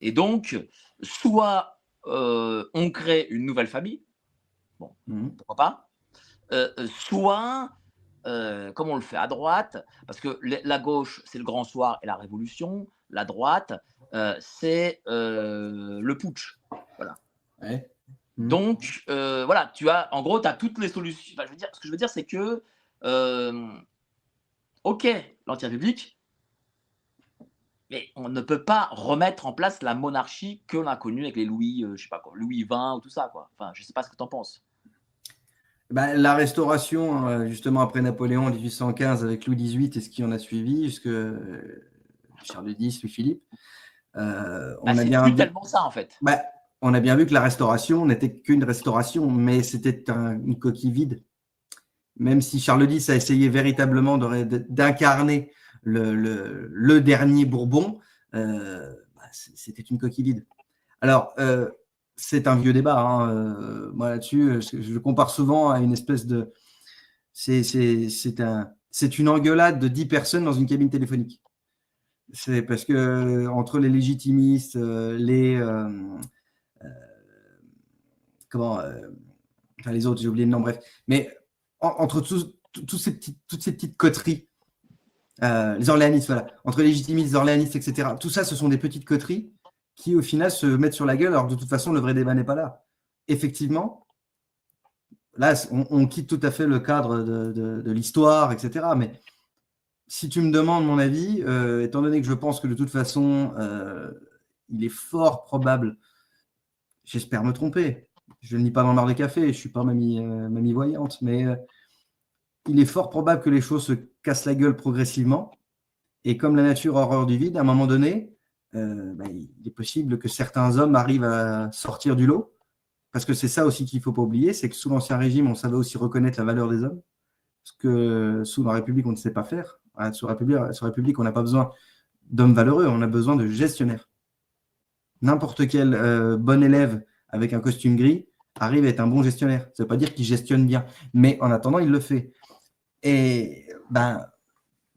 Et donc, soit on crée une nouvelle famille, bon, Mmh. pourquoi pas, soit, comme on le fait à droite, parce que la gauche, c'est le grand soir et la révolution, la droite, c'est le putsch. Voilà. Ouais. Mmh. Donc, voilà, tu as, en gros, tu as toutes les solutions. Enfin, je veux dire, ce que je veux dire, c'est que, ok, l'anti-république, mais on ne peut pas remettre en place la monarchie que l'on a connue avec les Louis, je sais pas quoi, Louis XX ou tout ça, quoi. Enfin, je sais pas ce que tu en penses. Bah, la Restauration, justement après Napoléon en 1815 avec Louis XVIII et ce qui en a suivi jusque, Charles X, Louis-Philippe, Bah, on a c'est bien plus vu tellement ça, en fait. bah, on a bien vu que la Restauration n'était qu'une restauration, mais c'était une coquille vide. Même si Charles X a essayé véritablement d'incarner le dernier Bourbon, bah, c'était une coquille vide. Alors, c'est un vieux débat, hein, moi là-dessus, je le compare souvent à une espèce de c'est une engueulade de 10 personnes dans une cabine téléphonique. C'est parce que entre les légitimistes, comment, enfin les autres, j'ai oublié le nom, bref. Mais entre toutes ces petites coteries, les orléanistes, voilà, entre légitimistes, les orléanistes, etc. Tout ça, ce sont des petites coteries qui, au final, se mettent sur la gueule, alors de toute façon, le vrai débat n'est pas là. Effectivement, là, on quitte tout à fait le cadre de l'histoire, etc. Mais si tu me demandes mon avis, étant donné que je pense que de toute façon, il est fort probable, j'espère me tromper, je ne lis pas dans l'art des cafés, je ne suis pas mamie voyante, mais il est fort probable que les choses se cassent la gueule progressivement. Et comme la nature a horreur du vide, à un moment donné, bah, il est possible que certains hommes arrivent à sortir du lot. Parce que c'est ça aussi qu'il ne faut pas oublier, c'est que sous l'Ancien Régime, on savait aussi reconnaître la valeur des hommes. Ce que sous la République, on ne sait pas faire. Sous la République, on n'a pas besoin d'hommes valeureux, on a besoin de gestionnaires. N'importe quel bon élève avec un costume gris arrive à être un bon gestionnaire. Ça ne veut pas dire qu'il gestionne bien, mais en attendant, il le fait. Et ben,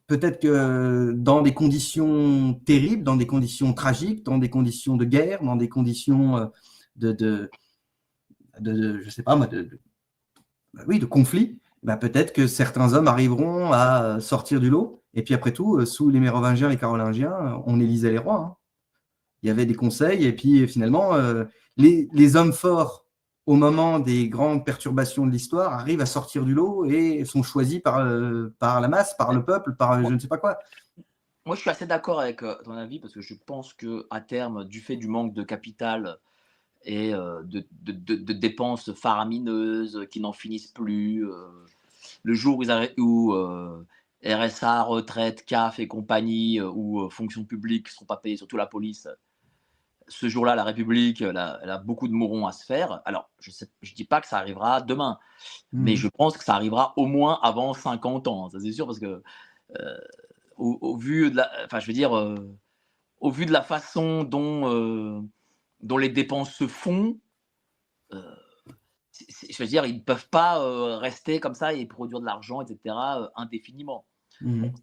peut-être que dans des conditions terribles, dans des conditions tragiques, dans des conditions de guerre, dans des conditions je sais pas moi, oui, de conflit, bah, peut-être que certains hommes arriveront à sortir du lot. Et puis après tout, sous les Mérovingiens et Carolingiens, on élisait les rois, hein. Il y avait des conseils, et puis finalement, les hommes forts, au moment des grandes perturbations de l'histoire, arrivent à sortir du lot et sont choisis par la masse, par le peuple, par je Moi, ne sais pas quoi. moi, je suis assez d'accord avec ton avis parce que je pense que à terme, du fait du manque de capital et de dépenses faramineuses qui n'en finissent plus, le jour où RSA, retraite, CAF et compagnie, ou fonction publique ne seront pas payés, surtout la police, ce jour-là, la République, elle a beaucoup de mourons à se faire. Alors, je ne dis pas que ça arrivera demain, mais Mmh. je pense que ça arrivera au moins avant 50 ans. Ça, c'est sûr, parce que au vu de la, enfin, je veux dire, au vu de la façon dont les dépenses se font, euh, je veux dire, ils ne peuvent pas rester comme ça et produire de l'argent, etc., indéfiniment. Bon, Mmh.